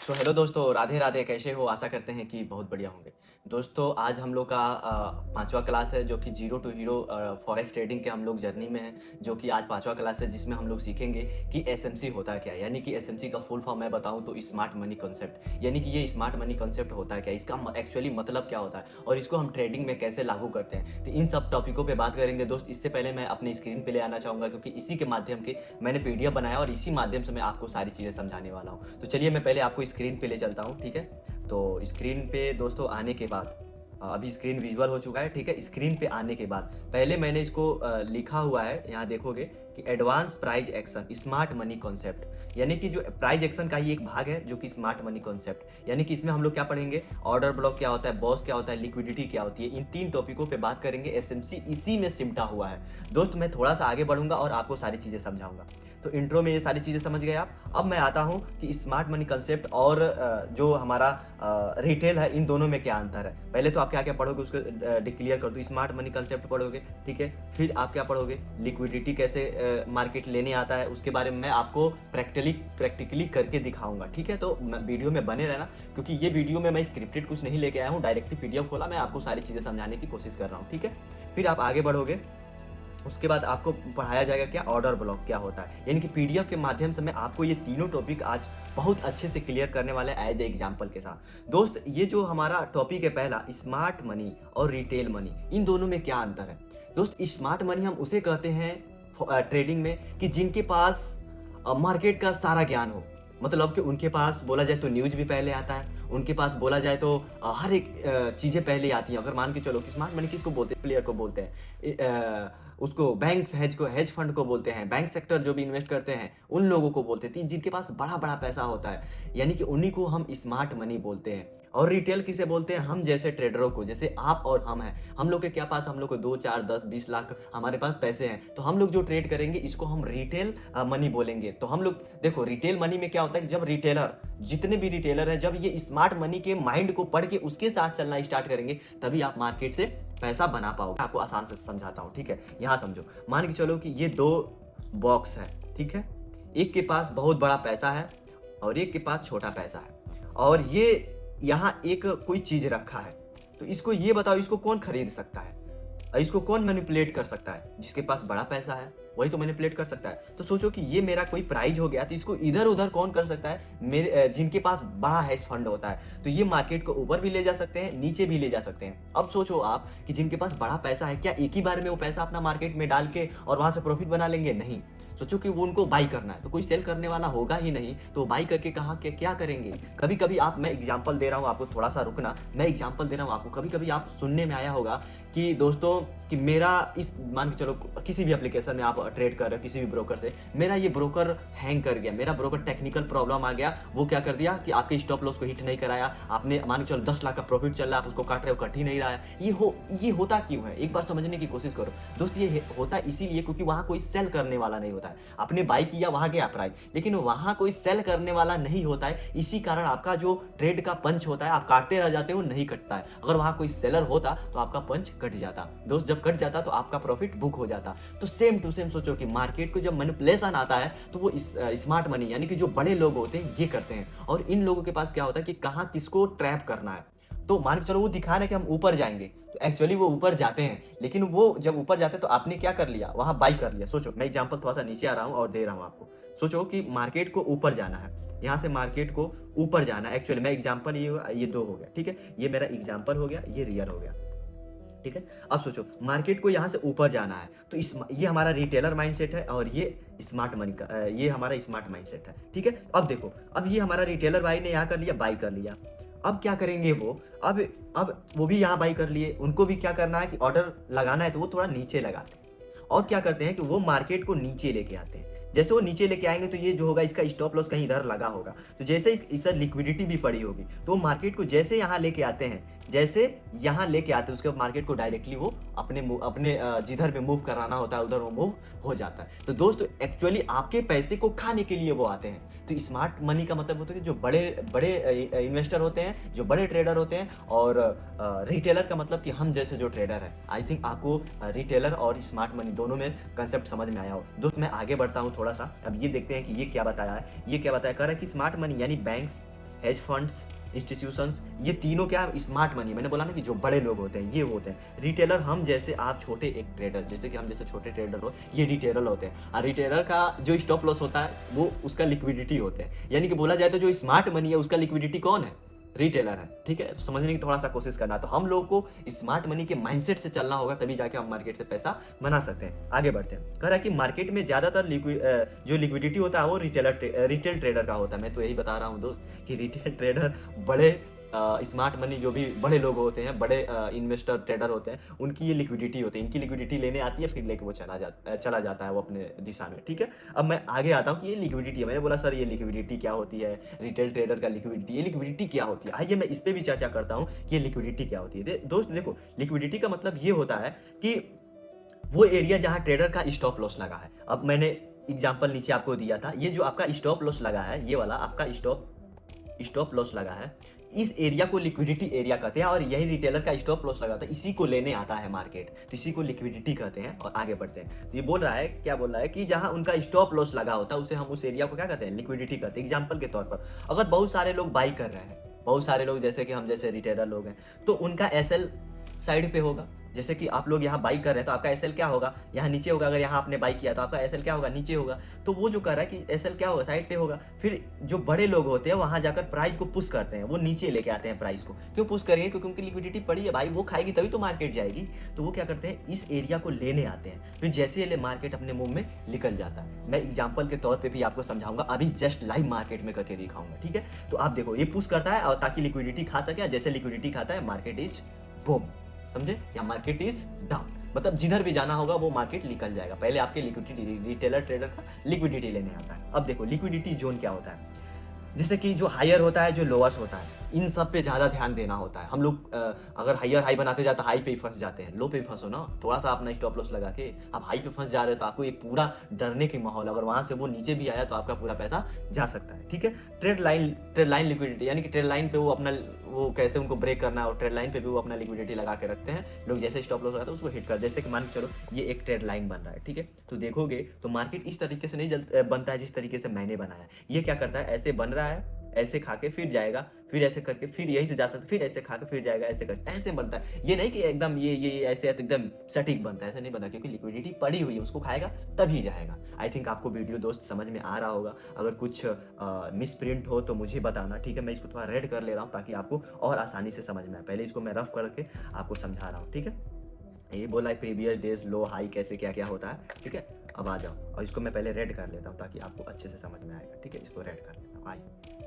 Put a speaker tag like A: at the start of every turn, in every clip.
A: Hello दोस्तों, राधे राधे। कैसे हो? आशा करते हैं कि बहुत बढ़िया होंगे। दोस्तों, आज हम लोग का पांचवा क्लास है, जो कि zero to hero forex trading के हम लोग जर्नी में हैं। जो कि आज पांचवा क्लास है, जिसमें हम लोग सीखेंगे कि एसएमसी होता है क्या। यानी कि एसएमसी का फुल फॉर्म मैं बताऊं तो स्मार्ट मनी कॉन्सेप्ट। यानी कि ये स्मार्ट मनी कॉन्सेप्ट होता है क्या, इसका एक्चुअली मतलब क्या होता है और इसको हम ट्रेडिंग में कैसे लागू करते हैं। तो इन सब टॉपिकों पर बात करेंगे दोस्त। इससे पहले मैं अपनी स्क्रीन पर ले आना चाहूँगा, क्योंकि इसी के माध्यम के मैंने पीडीएफ बनाया और इसी माध्यम से मैं आपको सारी चीज़ें समझाने वाला हूँ। तो चलिए मैं पहले आपको स्क्रीन पे ले चलता हूँ, ठीक है। तो स्क्रीन पे दोस्तों आने के बाद अभी स्क्रीन विजुअल हो चुका है, ठीक है। स्क्रीन पे आने के बाद पहले मैंने इसको लिखा हुआ है, यहाँ देखोगे कि advance price action smart money concept. यानी कि जो प्राइज एक्शन का ही एक भाग है, जो कि स्मार्ट मनी कॉन्सेप्ट। यानी कि इसमें हम लोग क्या पढ़ेंगे, ऑर्डर ब्लॉक क्या होता है, बॉस क्या होता है, लिक्विडिटी क्या होती है। इन तीन टॉपिकों पे बात करेंगे। एसएमसी इसी में सिमटा हुआ है दोस्त। मैं थोड़ा सा आगे बढ़ूंगा और आपको सारी चीज़ें समझाऊंगा। तो इंट्रो में ये सारी चीज़ें समझ गए आप। अब मैं आता हूँ कि स्मार्ट मनी कंसेप्ट और जो हमारा रिटेल है, इन दोनों में क्या अंतर है। पहले तो आप क्या क्या पढ़ोगे उसको डिक्लेयर कर दो। स्मार्ट मनी कंसेप्ट पढ़ोगे, ठीक है। फिर आप क्या पढ़ोगे, लिक्विडिटी कैसे मार्केट लेने आता है, उसके बारे में मैं आपको प्रैक्टिकली करके दिखाऊंगा, ठीक है। तो वीडियो में बने रहना, क्योंकि ये वीडियो में मैं स्क्रिप्टेड कुछ नहीं लेके आया हूँ। डायरेक्टली पीडीएफ खोला, मैं आपको सारी चीज़ें समझाने की कोशिश कर रहा हूँ, ठीक है। फिर आप आगे बढ़ोगे, उसके बाद आपको पढ़ाया जाएगा क्या, ऑर्डर ब्लॉक क्या होता है। यानी कि पीडीएफ के माध्यम से मैं आपको ये तीनों टॉपिक आज बहुत अच्छे से क्लियर करने वाले एज ए एग्जाम्पल के साथ। दोस्त, ये जो हमारा टॉपिक है पहला, स्मार्ट मनी और रिटेल मनी, इन दोनों में क्या अंतर है दोस्त। स्मार्ट मनी हम उसे कहते हैं ट्रेडिंग में कि जिनके पास मार्केट का सारा ज्ञान हो। मतलब कि उनके पास बोला जाए तो न्यूज भी पहले आता है, उनके पास बोला जाए तो हर एक चीज़ें पहले आती हैं। अगर मान के चलो कि स्मार्ट मनी किसको बोलते हैं, प्लेयर को बोलते हैं, उसको बैंक्स हेज फंड को बोलते हैं, बैंक सेक्टर जो भी इन्वेस्ट करते हैं उन लोगों को बोलते हैं, जिनके पास बड़ा बड़ा पैसा होता है। यानी कि उन्हीं को हम स्मार्ट मनी बोलते हैं। और रिटेल किसे बोलते हैं, हम जैसे ट्रेडरों को, जैसे आप और हम हैं। हम लोग के क्या पास, हम लोग को 2 4 10 20 लाख हमारे पास पैसे हैं, तो हम लोग जो ट्रेड करेंगे इसको हम रिटेल मनी बोलेंगे। तो हम लोग देखो, रिटेल मनी में क्या होता है कि जब रिटेलर, जितने भी रिटेलर हैं, जब ये स्मार्ट मनी के माइंड को पढ़ के उसके साथ चलना स्टार्ट करेंगे, तभी आप मार्केट से पैसा बना पाओगे। आपको आसान से समझाता हूँ, ठीक है। यहाँ समझो, मान के चलो कि ये दो बॉक्स है, ठीक है। एक के पास बहुत बड़ा पैसा है और एक के पास छोटा पैसा है, और ये यहाँ एक कोई चीज रखा है। तो इसको ये बताओ, इसको कौन खरीद सकता है, इसको कौन मैनिपुलेट कर सकता है। जिसके पास बड़ा पैसा है वही तो मैनिपुलेट कर सकता है। तो सोचो कि ये मेरा कोई प्राइज हो गया, तो इसको इधर उधर कौन कर सकता है, मेरे जिनके पास बड़ा हेज फंड होता है। तो ये मार्केट को ऊपर भी ले जा सकते हैं, नीचे भी ले जा सकते हैं। अब सोचो आप कि जिनके पास बड़ा पैसा है, क्या एक ही बार में वो पैसा अपना मार्केट में डाल के और वहां से प्रॉफिट बना लेंगे? नहीं। सोचो कि वो उनको बाई करना है, तो कोई सेल करने वाला होगा ही नहीं, तो बाई करके कहाँ के क्या करेंगे। कभी कभी आप, मैं एग्जांपल दे रहा हूँ आपको, थोड़ा सा रुकना, मैं एग्जांपल दे रहा हूँ आपको। कभी कभी आप सुनने में आया होगा कि दोस्तों कि मेरा इस, मान के चलो किसी भी एप्लीकेशन में आप ट्रेड कर रहे हो किसी भी ब्रोकर से, मेरा ये ब्रोकर हैंग कर गया, मेरा ब्रोकर टेक्निकल प्रॉब्लम आ गया। वो क्या कर दिया कि आपके स्टॉप लॉस को हिट नहीं कराया, आपने मान के चलो 10 लाख का प्रॉफिट चल रहा है, आप उसको काट रहे हो, कट ही नहीं रहा है। ये होता क्यों है, एक बार समझने की कोशिश करो दोस्त। ये होता इसीलिए क्योंकि वहां कोई सेल करने वाला नहीं होता है। आपने बाई किया, वहां गया प्राइस, लेकिन वहां कोई सेल करने वाला नहीं होता है। इसी कारण आपका जो ट्रेड का पंच होता है, आप काटते रह जाते हो, नहीं कटता है। अगर वहां कोई सेलर होता तो आपका पंच कट जाता दोस्त। जब कट जाता तो आपका प्रॉफिट बुक हो जाता। तो सेम टू सेम सोचो कि मार्केट को जब मैनिपुलेशन आता है, तो वो स्मार्ट मनी यानी कि जो बड़े लोग होते हैं ये करते हैं। और इन लोगों के पास क्या होता है कि कहाँ किसको ट्रैप करना है। तो मान के चलो वो दिखा रहे हैं कि हम ऊपर जाएंगे, तो एक्चुअली वो ऊपर जाते हैं, लेकिन वो जब ऊपर जाते हैं तो आपने क्या कर लिया, वहां बाई कर लिया। सोचो, मैं एग्जांपल थोड़ा सा नीचे आ रहा हूं और दे रहा हूं आपको। सोचो कि मार्केट को ऊपर जाना है, यहाँ से मार्केट को ऊपर जाना है। एक्चुअली मैं एग्जांपल, ये दो हो गया, ठीक है। ये मेरा एग्जांपल हो गया, ये रियल हो गया, ठीक है। अब सोचो मार्केट को यहाँ से ऊपर जाना है, तो ये हमारा रिटेलर माइंडसेट है और ये स्मार्ट मनी का ये हमारा स्मार्ट माइंडसेट है, ठीक है। अब देखो, अब ये हमारा रिटेलर भाई ने यहाँ कर लिया, बाई कर लिया। अब क्या करेंगे वो, अब वो भी यहाँ बाई कर लिए, उनको भी क्या करना है कि ऑर्डर लगाना है, तो वो थोड़ा नीचे लगाते हैं। और क्या करते हैं कि वो मार्केट को नीचे लेके आते हैं। जैसे वो नीचे लेके आएंगे तो ये जो होगा, इसका स्टॉप लॉस कहीं इधर लगा होगा, तो जैसे इस लिक्विडिटी भी पड़ी होगी, तो मार्केट को जैसे यहाँ लेके आते हैं, जैसे यहाँ लेके आते हैं, उसके बाद मार्केट को डायरेक्टली वो अपने जिधर भी मूव कराना होता है उधर वो मूव हो जाता है। तो दोस्त, एक्चुअली आपके पैसे को खाने के लिए वो आते हैं। तो स्मार्ट मनी का मतलब होता है कि जो बड़े बड़े इन्वेस्टर होते हैं, जो बड़े ट्रेडर होते हैं, और रिटेलर का मतलब कि हम जैसे जो ट्रेडर हैं। आई थिंक आपको रिटेलर और स्मार्ट मनी दोनों में कंसेप्ट समझ में आया हो। दोस्त, मैं आगे बढ़ता हूँ थोड़ा सा। अब ये देखते हैं कि ये क्या बताया है। ये क्या बताया, कह रहा है कि स्मार्ट मनी यानी बैंक्स, हेज फंड्स, इंस्टीट्यूशंस, ये तीनों क्या स्मार्ट मनी, मैंने बोला ना कि जो बड़े लोग होते हैं ये होते हैं। रिटेलर हम जैसे, आप छोटे एक ट्रेडर, जैसे कि हम जैसे छोटे ट्रेडर हो, ये रिटेलर होते हैं। और रिटेलर का जो स्टॉप लॉस होता है वो उसका लिक्विडिटी होते हैं। यानी कि बोला जाए तो जो स्मार्ट मनी है उसका लिक्विडिटी कौन है? रिटेलर है। ठीक है, तो समझने की थोड़ा सा कोशिश करना। तो हम लोग को स्मार्ट मनी के माइंडसेट से चलना होगा, तभी जाके हम मार्केट से पैसा बना सकते हैं। आगे बढ़ते हैं। कह रहा है कि मार्केट में ज्यादातर जो लिक्विडिटी होता है वो रिटेल ट्रेडर का होता है। मैं तो यही बता रहा हूँ दोस्त कि रिटेल ट्रेडर बड़े स्मार्ट मनी, जो भी बड़े लोग होते हैं, बड़े इन्वेस्टर ट्रेडर होते हैं, उनकी ये लिक्विडिटी होती है। इनकी लिक्विडिटी लेने आती है, फिर लेके वो चला जाता है वो अपने दिशा में। ठीक है, अब मैं आगे आता हूँ कि ये लिक्विडिटी है। मैंने बोला सर ये लिक्विडिटी क्या होती है, रिटेल ट्रेडर का लिक्विडिटी, ये लिक्विडिटी क्या होती है। आइए मैं इस पर भी चर्चा करता हूँ कि ये लिक्विडिटी क्या होती है। दोस्त देखो, लिक्विडिटी का मतलब ये होता है कि वो एरिया जहाँ ट्रेडर का स्टॉप लॉस लगा है। अब मैंने एग्जाम्पल नीचे आपको दिया था, ये जो आपका स्टॉप लॉस लगा है, ये वाला आपका स्टॉप लॉस लगा है, इस एरिया को लिक्विडिटी एरिया कहते हैं। और यही रिटेलर का स्टॉप लॉस लगा था, इसी को लेने आता है मार्केट, तो इसी को लिक्विडिटी कहते हैं। और आगे बढ़ते हैं, तो ये बोल रहा है, क्या बोल रहा है कि जहां उनका स्टॉप लॉस लगा होता है उसे हम उस एरिया को क्या कहते हैं? लिक्विडिटी कहते हैं। एग्जाम्पल के तौर पर अगर बहुत सारे लोग बाई कर रहे हैं, बहुत सारे लोग जैसे कि हम जैसे रिटेलर लोग हैं, तो उनका एसएल साइड पे होगा। जैसे कि आप लोग यहाँ बाई कर रहे हैं तो आपका एसएल क्या होगा? यहाँ नीचे होगा। अगर यहाँ आपने बाई किया तो आपका एसएल क्या होगा? नीचे होगा। तो वो जो कर रहा है कि एसएल क्या होगा? साइड पे होगा। फिर जो बड़े लोग होते हैं वहां जाकर प्राइस को पुश करते हैं, वो नीचे लेके आते हैं प्राइस को। क्यों पुश करेंगे? क्योंकि उनकी लिक्विडिटी पड़ी है भाई, वो खाएगी तभी तो मार्केट जाएगी। तो वो क्या करते हैं? इस एरिया को लेने आते हैं, फिर जैसे ये मार्केट अपने मुंह में निकल जाता है। मैं एग्जाम्पल के तौर पर भी आपको समझाऊंगा, अभी जस्ट लाइव मार्केट में करके दिखाऊंगा। ठीक है, तो आप देखो, ये पुश करता है और ताकि लिक्विडिटी खा सके। जैसे लिक्विडिटी खाता है, मार्केट इज बूम, समझे? या मार्केट इज डाउन, मतलब जिधर भी जाना होगा वो मार्केट निकल जाएगा। पहले आपके लिक्विडिटी, रिटेलर ट्रेडर का लिक्विडिटी लेने आता है। अब देखो लिक्विडिटी जोन क्या होता है। जैसे कि जो हायर होता है, जो लोअर्स होता है, इन सब पे ज़्यादा ध्यान देना होता है। हम लोग अगर हायर हाई बनाते जाते हाई पे ही फंस जाते हैं। लो पे फंसो ना, थोड़ा सा अपना स्टॉप लॉस लगा के। आप हाई पे फंस जा रहे हो तो आपको एक पूरा डरने की माहौल, अगर वहाँ से वो नीचे भी आया तो आपका पूरा पैसा जा सकता है। ठीक है, ट्रेड लाइन लिक्विडिटी, यानी कि ट्रेड लाइन पे वो अपना, वो कैसे उनको ब्रेक करना है, और ट्रेड लाइन पे भी वो अपना लिक्विडिटी लगा के रखते हैं लोग। जैसे स्टॉप लॉस लगाते हैं उसको हिट कर, जैसे कि मान के चलो ये एक ट्रेड लाइन बन रहा है। ठीक है, तो देखोगे तो मार्केट इस तरीके से नहीं बनता है जिस तरीके से मैंने बनाया। ये क्या करता है? ऐसे बन रहा है, ऐसे खा के फिर जाएगा, फिर ऐसे करके फिर यहीं से जा सकता है, फिर ऐसे खा के फिर जाएगा, ऐसे करके ऐसे बनता है। ये नहीं कि एकदम ये ऐसे है तो एकदम सटीक बनता है, ऐसे नहीं बनता, क्योंकि लिक्विडिटी पड़ी हुई है, उसको खाएगा तभी जाएगा। आई थिंक आपको वीडियो दोस्त समझ में आ रहा होगा। अगर कुछ मिस प्रिंट हो तो मुझे बताना। ठीक है, मैं इसको थोड़ा रेड कर ले रहा हूँ ताकि आपको और आसानी से समझ में आए। पहले इसको मैं रफ करके आपको समझा रहा हूँ। ठीक है, ये बोला है प्रीवियस डेज लो हाई कैसे क्या क्या होता है। ठीक है, अब आ जाओ, और इसको मैं पहले रेड कर लेता हूँ ताकि आपको अच्छे से समझ में आएगा। ठीक है, इसको रेड कर लेता हूँ। आइए,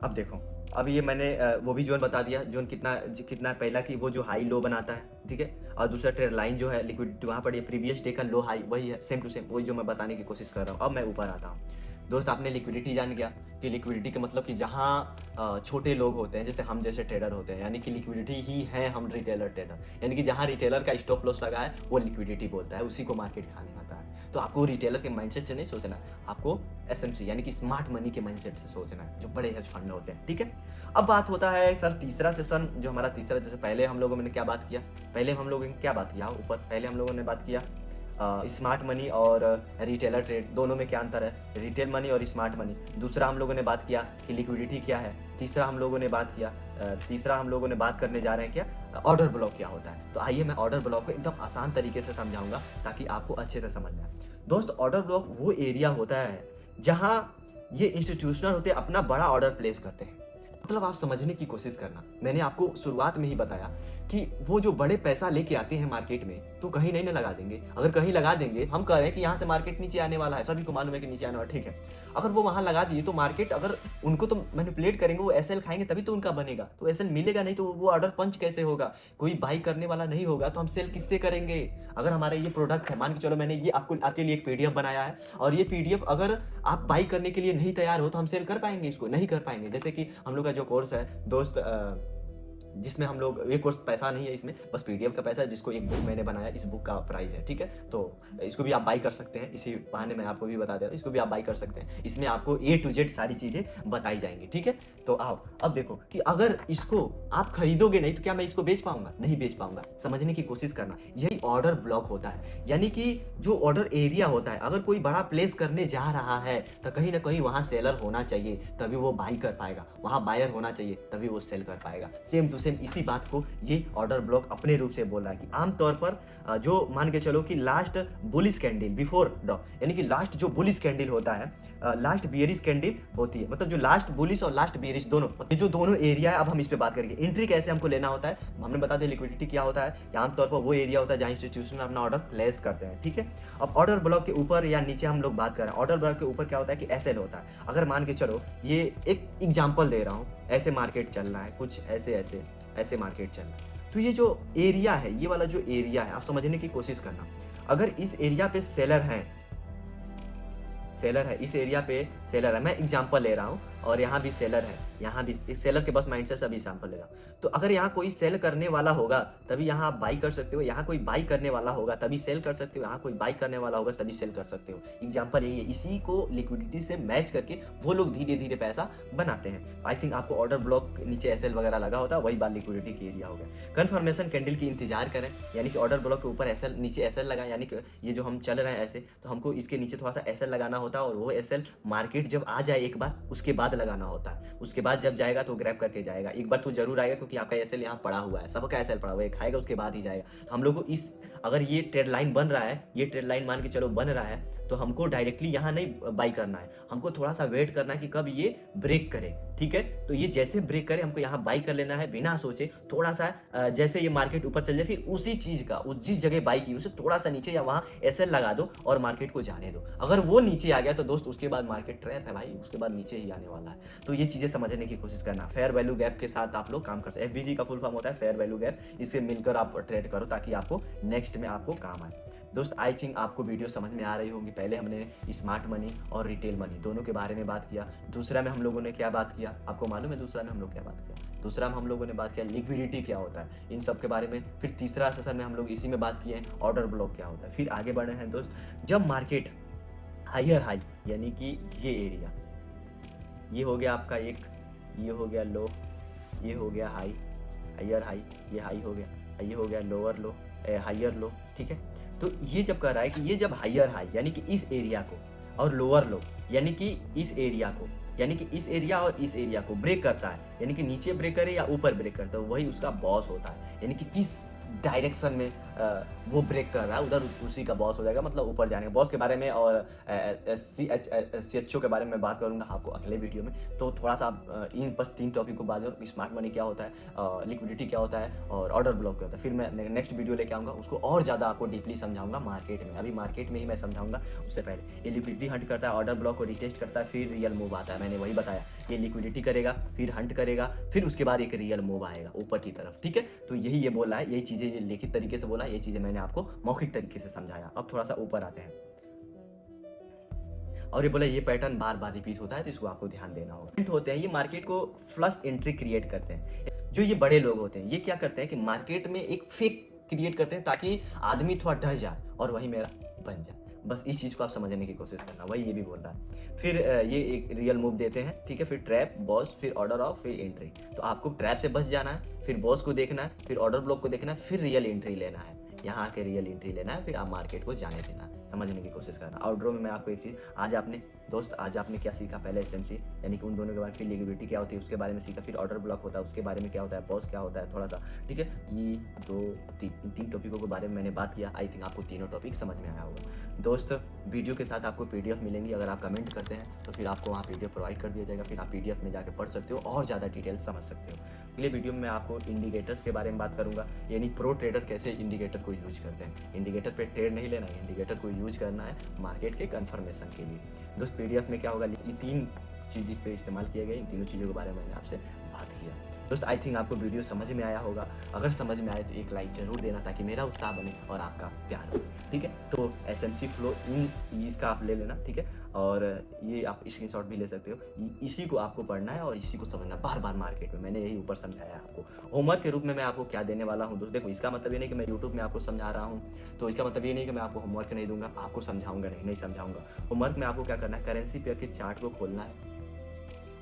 A: अब देखो, अब ये मैंने वो भी जोन बता दिया, जोन कितना पहला कि वो जो हाई लो बनाता है। ठीक है, और दूसरा ट्रेड लाइन जो है लिक्विडिटी वहाँ पर, ये प्रीवियस डे का लो हाई वही है, सेम टू सेम वही जो मैं बताने की कोशिश कर रहा हूँ। अब मैं ऊपर आता हूँ दोस्त। आपने लिक्विडिटी जान गया कि लिक्विडिटी का मतलब कि जहाँ छोटे लोग होते हैं, जैसे हम जैसे ट्रेडर होते हैं, यानी कि लिक्विडिटी ही है हम रिटेलर ट्रेडर, यानी कि जहाँ रिटेलर का स्टॉप लॉस लगा है वो लिक्विडिटी बोलता है, उसी को मार्केट खाने आता है। तो आपको रिटेलर के माइंडसेट से नहीं सोचना, आपको एसएमसी यानी कि स्मार्ट मनी के माइंडसेट से सोचना है, जो बड़े हेज फंड होते हैं। ठीक है, अब बात होता है सर तीसरा सेशन, जो हमारा तीसरा, जैसे पहले हम लोगों ने क्या बात किया, ऊपर पहले हम लोगों ने बात किया स्मार्ट मनी और रिटेलर ट्रेड, दोनों में क्या अंतर है, रिटेल मनी और स्मार्ट मनी। दूसरा हम लोगों ने बात किया कि लिक्विडिटी क्या है। तीसरा हम लोगों ने बात करने जा रहे हैं क्या, ऑर्डर ब्लॉक क्या होता है। तो आइए मैं ऑर्डर ब्लॉक को एकदम आसान तरीके से समझाऊंगा ताकि आपको अच्छे से समझ में आए। दोस्त, ऑर्डर ब्लॉक वो एरिया होता है जहां ये इंस्टीट्यूशनल होते हैं अपना बड़ा ऑर्डर प्लेस करते हैं। मतलब आप समझने की कोशिश करना, मैंने आपको शुरुआत में ही बताया कि वो जो बड़े पैसा लेके आते हैं मार्केट में, तो कहीं नहीं ना लगा देंगे। अगर कहीं लगा देंगे, हम कह रहे हैं कि यहाँ से मार्केट नीचे आने वाला है, सभी को मालूम है कि नीचे आने वाला, ठीक है, अगर वो वहाँ लगा दिए तो मार्केट, अगर उनको तो मैनिपुलेट करेंगे, वो एसएल खाएंगे तभी तो उनका बनेगा, तो एसएल मिलेगा नहीं तो वो ऑर्डर पंच कैसे होगा, कोई बाई करने वाला नहीं होगा, तो हम सेल किससे करेंगे। अगर हमारा ये प्रोडक्ट है, मान के चलो मैंने ये आपके लिए एक पीडीएफ बनाया है, और ये पीडीएफ अगर आप बाई करने के लिए नहीं तैयार हो तो हम सेल कर पाएंगे, इसको नहीं कर पाएंगे। जैसे कि हम लोग का जो कोर्स है दोस्त, जिसमें हम लोग, ये कोर्स पैसा नहीं है इसमें, बस PDF का पैसा है, जिसको एक बुक मैंने बनाया, इस बुक का प्राइस है, ठीक है। तो इसको भी आप बाई कर सकते हैं, इसी बहाने मैं आपको भी बता दे रहा हूँ, इसको भी आप बाई कर सकते हैं। इसमें आपको A to Z सारी चीज़ें बताई जाएंगी, ठीक है। तो आओ अब देखो कि अगर इसको आप खरीदोगे नहीं तो क्या मैं इसको बेच पाऊंगा? नहीं बेच पाऊंगा। समझने की कोशिश करना, यही ऑर्डर ब्लॉक होता है। यानी कि जो ऑर्डर एरिया होता है, अगर कोई बड़ा प्लेस करने जा रहा है तो कहीं ना कहीं वहाँ सेलर होना चाहिए, तभी वो बाई कर पाएगा, वहाँ बायर होना चाहिए, तभी वो सेल कर पाएगा। सेम टू सेम इसी बात को ये ऑर्डर ब्लॉक अपने रूप से बोल रहा है कि आमतौर पर जो मान के चलो कि last bullish candle before drop, यानी कि लास्ट जो बुलिश कैंडल होता है, लास्ट बियरिश कैंडल होती है, मतलब जो लास्ट बुलिश और लास्ट बियरिश दोनों, ये जो दोनों एरिया है, अब हम इस पे बात करेंगे। एंट्री कैसे हमको लेना होता है, हमने बता दिया लिक्विडिटी क्या होता है। आमतौर पर वो एरिया होता है जहाँ इंस्टीट्यूशन अपना ऑर्डर प्लेस करते हैं, ठीक है। अब ऑर्डर ब्लॉक के ऊपर या नीचे हम लोग बात कर रहे हैं। ऑर्डर ब्लॉक के ऊपर क्या होता है कि SL होता है। अगर मान के चलो, ये एक एग्जाम्पल दे रहा हूँ, ऐसे मार्केट चल रहा है, कुछ ऐसे मार्केट चल रहा है, तो ये जो एरिया है, ये वाला जो एरिया है, आप समझने की कोशिश करना। अगर इस एरिया पे सेलर है, इस एरिया पे सेलर है, मैं एग्जांपल ले रहा हूँ, और यहाँ भी सेलर है, यहाँ भी इस सेलर के बस माइंड से सभी एग्जांपल ले रहा हूँ। तो अगर यहाँ कोई सेल करने वाला होगा तभी यहाँ आप बाई कर सकते हो, यहाँ कोई बाई करने वाला होगा तभी सेल कर सकते हो, यहाँ कोई बाई करने वाला होगा तभी सेल कर सकते हो। एग्जांपल यही है। इसी को लिक्विडिटी से मैच करके वो लोग धीरे धीरे पैसा बनाते हैं। आई थिंक आपको ऑर्डर ब्लॉक नीचे SL वगैरह लगा होता है, वही बात लिक्विडिटी की एरिया हो गया। कन्फर्मेशन कैंडल की इंतजार करें, यानी कि ऑर्डर ब्लॉक के ऊपर SL, नीचे SL लगा, यानी कि ये जो हम चल रहे हैं ऐसे, तो हमको इसके नीचे थोड़ा सा SL लगाना होता है, और वो SL मार्केट जब आ जाए एक बार, उसके बाद लगाना होता है। उसके बाद जब जाएगा तो ग्रैब करके जाएगा। एक बार तो जरूर आएगा, क्योंकि आपका SL यहाँ पड़ा हुआ है, सबका SL पड़ा हुआ है, खाएगा उसके बाद ही जाएगा। हम लोग को इस, अगर ये ट्रेड लाइन बन रहा है, ये ट्रेड लाइन मान के चलो बन रहा है, तो हमको डायरेक्टली यहाँ नहीं बाई करना है, हमको थोड़ा सा वेट करना है कि कब ये ब्रेक करे, ठीक है। तो ये जैसे ब्रेक करे हमको यहाँ बाई कर लेना है, बिना सोचे थोड़ा सा, जैसे ये मार्केट ऊपर चल जाए, फिर उसी चीज़ का, उस जिस जगह बाई की उसे थोड़ा सा नीचे या वहाँ SL लगा दो और मार्केट को जाने दो। अगर वो नीचे आ गया तो दोस्त उसके बाद मार्केट ट्रैप है भाई, उसके बाद नीचे ही आने वाला है। तो ये चीज़ें समझने की कोशिश करना। फेयर वैल्यू गैप के साथ आप लोग काम कर सकते हैं। FVG का फुल फॉर्म होता है फेयर वैल्यू गैप, इससे मिलकर आप ट्रेड करो ताकि आपको नेक्स्ट में आपको काम आए। दोस्त आई थिंक आपको वीडियो समझ में आ रही होगी। पहले हमने स्मार्ट मनी और रिटेल मनी दोनों के बारे में बात किया। दूसरा में हम लोगों ने क्या बात किया, आपको मालूम है दूसरा में हम लोग क्या बात किया? दूसरा में हम लोगों ने बात किया लिक्विडिटी क्या होता है, इन सब के बारे में। फिर तीसरा सेशन में हम लोग इसी में बात किए ऑर्डर ब्लॉक क्या होता है। फिर आगे बढ़े हैं दोस्त, जब मार्केट हायर हाई, यानी कि ये एरिया, ये हो गया आपका एक, ये हो गया लो, ये हो गया हाई, हायर हाई, ये हाई हो गया, ये हो गया लोअर लो, हायर लो, ठीक है। तो ये जब कह रहा है कि ये जब हायर हाई यानी कि इस एरिया को, और लोअर लो यानी कि इस एरिया को, यानी कि इस एरिया और इस एरिया को ब्रेक करता है, यानी कि नीचे ब्रेक करे या ऊपर ब्रेक करता है, वही उसका बॉस होता है। यानी कि किस डायरेक्शन में वो ब्रेक कर रहा है, उधर उसी का बॉस हो जाएगा, मतलब ऊपर जाने का। बॉस के बारे में और CHO के बारे में बात करूंगा आपको अगले वीडियो में। तो थोड़ा सा इन बस 3 टॉपिक को बात करूँ, स्मार्ट मनी क्या होता है, लिक्विडिटी क्या होता है, और ऑर्डर ब्लॉक क्या होता है। फिर मैं नेक्स्ट वीडियो लेके आऊँगा, उसको और ज़्यादा आपको डीपली समझाऊंगा मार्केट में। अभी मार्केट में ही मैं समझाऊंगा, उससे पहले ये लिक्विडिटी हंट करता है, ऑर्डर ब्लॉक को रिटेस्ट करता है, फिर रियल मूव आता है। मैंने वही बताया, ये लिक्विडिटी करेगा, फिर हंट करेगा, फिर उसके बाद एक रियल मूव आएगा ऊपर की तरफ, ठीक है। तो यही ये बोला है, यही चीज़ें ये लिखित तरीके से बोला, ये चीज़ें मैंने आपको मौखिक तरीके से समझाया। अब थोड़ा सा ऊपर आते हैं, और ये बोला ये पैटर्न बार बार रिपीट होता है, तो इसको आपको ध्यान देना होगा। होते हैं ये मार्केट को फ्लश एंट्री क्रिएट करते हैं। जो ये बड़े लोग होते हैं, ये क्या करते हैं कि मार्केट में एक फेक क्रिएट करते हैं ताकि आदमी थोड़ा डर जाए और वही मेरा बन जाए। बस इस चीज़ को आप समझने की कोशिश करना, वही ये भी बोल रहा है। फिर ये एक रियल मूव देते हैं, ठीक है। फिर ट्रैप, बॉस, फिर ऑर्डर ऑफ, फिर एंट्री। तो आपको ट्रैप से बच जाना है, फिर बॉस को देखना है, फिर ऑर्डर ब्लॉक को देखना है, फिर रियल एंट्री लेना है, यहाँ के रियल एंट्री लेना है, फिर आप मार्केट को जाने देना है। समझने की कोशिश करना। आउटड्रो में मैं आपको एक चीज़, आज आपने क्या सीखा, पहले SMC यानी कि उन दोनों के बाद, फिर लिक्विडिटी क्या होती है उसके बारे में सीखा, फिर ऑर्डर ब्लॉक होता है उसके बारे में क्या होता है, बॉस क्या होता है थोड़ा सा, ठीक है। ये 2-3 टॉपिकों के बारे में मैंने बात किया। आई थिंक आपको तीनों टॉपिक समझ में आया होगा। दोस्त वीडियो के साथ आपको PDF मिलेंगी, अगर आप कमेंट करते हैं तो फिर आपको वहाँ PDF प्रोवाइड कर दिया जाएगा, फिर आप PDF में जाकर पढ़ सकते हो और ज़्यादा डिटेल समझ सकते हो। अगले वीडियो में मैं आपको इंडिकेटर्स के बारे में बात करूँगा, यानी प्रो ट्रेडर कैसे इंडिकेटर को यूज करते हैं। इंडिकेटर पे ट्रेड नहीं लेना है, इंडिकेटर को यूज करना है मार्केट के कन्फर्मेशन के लिए। दोस्त PDF में क्या होगा, ये 3 चीज़ इस पर इस्तेमाल किए गए, इन तीनों चीज़ों के बारे में मैंने आपसे बात किया। दोस्त आई थिंक आपको वीडियो समझ में आया होगा। अगर समझ में आए तो एक लाइक ज़रूर देना ताकि मेरा उत्साह बने और आपका प्यार हो, ठीक है। तो SMC फ्लो इन इसका आप ले लेना, ठीक है। और ये आप स्क्रीनशॉट भी ले सकते हो। इसी को आपको पढ़ना है और इसी को समझना बार बार मार्केट में। मैंने यही ऊपर समझाया है आपको। होमवर्क के रूप में मैं आपको क्या देने वाला हूँ दोस्त, देखो इसका मतलब ये नहीं कि मैं यूट्यूब में आपको समझा रहा हूँ, तो इसका मतलब ये नहीं कि मैं आपको होमवर्क नहीं दूंगा, आपको समझाऊंगा नहीं समझाऊंगा। होमवर्क में आपको क्या करना है, करेंसी पेयर के चार्ट को खोलना है,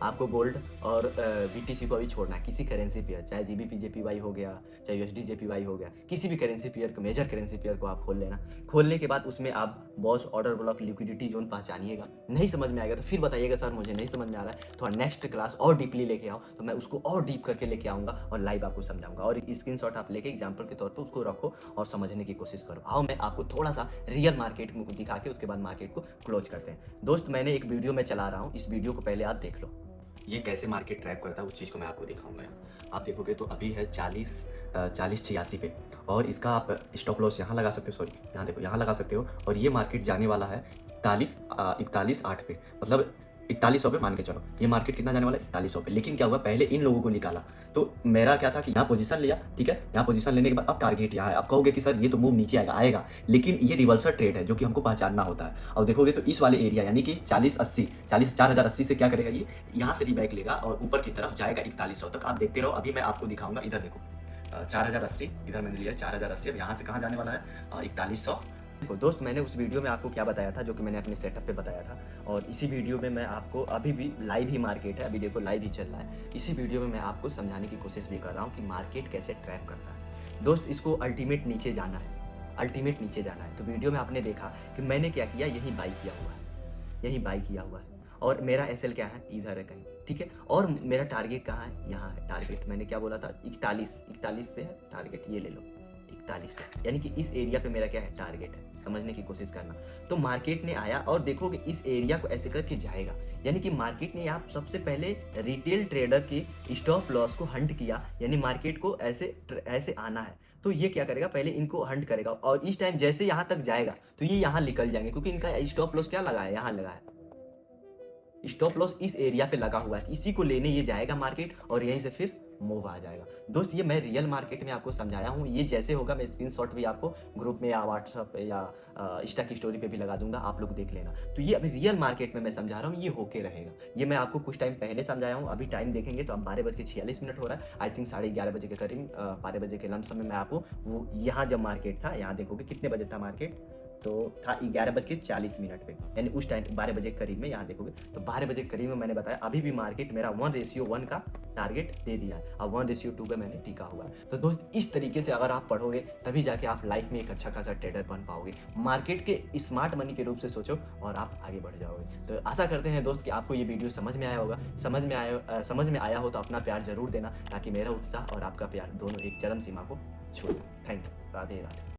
A: आपको गोल्ड और बीटीसी को अभी छोड़ना है। किसी करेंसी पेयर, चाहे जीबीपी जेपीवाई हो गया, चाहे यूएसडी जेपीवाई हो गया, किसी भी करेंसी पेयर को, मेजर करेंसी पेयर को आप खोल लेना। खोलने के बाद उसमें आप boss order block liquidity zone पहचानिएगा। नहीं समझ में आएगा तो फिर बताइएगा सर मुझे नहीं समझ में आ रहा है, तो नेक्स्ट क्लास और डीपली लेके आओ, तो मैं उसको और डीप करके लेके आऊँगा और लाइव आपको समझाऊंगा। और स्क्रीनशॉट आप लेके एग्जाम्पल के तौर पर उसको रखो और समझने की कोशिश करो। आओ मैं आपको थोड़ा सा रियल मार्केट में दिखा के उसके बाद मार्केट को क्लोज करते हैं। दोस्त मैंने एक वीडियो में चला रहा हूँ, इस वीडियो को पहले आप देख लो। ये कैसे मार्केट ट्रैप करता है उस चीज़ को मैं आपको दिखाऊंगा। आप देखोगे तो अभी है 40-86 पे, और इसका आप स्टॉप लॉस यहाँ लगा सकते हो, सॉरी यहाँ देखो यहाँ लगा सकते हो। और ये मार्केट जाने वाला है 41.8 पे, मतलब 4100 पे मान के चलो। ये मार्केट कितना जाने वाला है, 4100 पे। लेकिन क्या हुआ, पहले इन लोगों को निकाला, तो मेरा क्या था कि यहाँ पोजीशन लिया, ठीक है। यहाँ पोजीशन लेने के बाद अब टारगेट यहाँ है। आप कहोगे कि सर ये तो मूव नीचे आएगा, लेकिन ये रिवर्सल ट्रेड है जो कि हमको पहचानना होता है। और देखोगे तो इस वाले एरिया यानी कि 4080 से क्या करेगा, ये यहाँ से रिबैक लेगा और ऊपर की तरफ जाएगा 4100 तक। आप देखते रहो, अभी मैं आपको दिखाऊंगा। इधर देखो 4080, इधर मैंने लिया 4080। अब यहाँ से कहाँ जाने वाला है, 4100। देखो दोस्त, मैंने उस वीडियो में आपको क्या बताया था, जो कि मैंने अपने सेटअप पे बताया था, और इसी वीडियो में मैं आपको अभी भी लाइव ही मार्केट है, अभी देखो लाइव ही चल रहा है। इसी वीडियो में मैं आपको समझाने की कोशिश भी कर रहा हूँ कि मार्केट कैसे ट्रैप करता है। दोस्त इसको अल्टीमेट नीचे जाना है, अल्टीमेट नीचे जाना है। तो वीडियो में आपने देखा कि मैंने क्या किया, यही बाई किया हुआ है, यही बाई किया हुआ है। और मेरा एसएल क्या है, इधर है कहीं, ठीक है। और मेरा टारगेट कहाँ है, यहाँ है टारगेट। मैंने क्या बोला था, 41 पे है टारगेट, ये ले लो 41 पे, यानी कि इस एरिया पे मेरा क्या है, टारगेट है। समझने की कोशिश करना। तो मार्केट ने आया और देखोगे इस एरिया को ऐसे करके जाएगा, यानी कि मार्केट ने यहाँ सबसे पहले रिटेल ट्रेडर की स्टॉप लॉस को हंट किया, यानी मार्केट को ऐसे आना है तो ये क्या करेगा, पहले इनको हंट करेगा, और इस टाइम जैसे यहाँ तक जाएगा तो ये यहाँ निकल जाएंगे, क्योंकि इनका स्टॉप लॉस क्या लगा है, यहाँ लगा है, स्टॉप लॉस इस एरिया पे लगा हुआ है। इसी को लेने ये जाएगा मार्केट और यहीं से फिर मूव आ जाएगा। दोस्त ये मैं रियल मार्केट में आपको समझाया हूँ। ये जैसे होगा मैं स्क्रीनशॉट भी आपको ग्रुप में या व्हाट्सअप पे या इंस्टा की स्टोरी पे भी लगा दूंगा, आप लोग देख लेना। तो ये अभी रियल मार्केट में मैं समझा रहा हूँ, ये होके रहेगा। ये मैं आपको कुछ टाइम पहले समझाया हूँ। अभी टाइम देखेंगे तो अब 12:46 हो रहा है, आई थिंक 11:30 बजे के करीब, 12 बजे के लमसम में मैं आपको वो यहाँ जब मार्केट था, यहाँ देखोगे कितने बजे था मार्केट, तो था 11:40 पे, यानी उस टाइम 12 बजे करीब में। यहाँ देखोगे तो 12 बजे करीब में मैंने बताया अभी भी मार्केट मेरा 1:1 का टारगेट दे दिया है, अब 1:2 पे मैंने टिका हुआ है। तो दोस्त इस तरीके से अगर आप पढ़ोगे तभी जाके आप लाइफ में एक अच्छा खासा ट्रेडर बन पाओगे। मार्केट के स्मार्ट मनी के रूप से सोचो और आप आगे बढ़ जाओगे। तो आशा करते हैं दोस्त कि आपको ये वीडियो समझ में आया होगा। समझ में आया हो तो अपना प्यार जरूर देना, ताकि मेरा उत्साह और आपका प्यार दोनों एक चरम सीमा को छू जाए। Thank you, Radhe Radhe.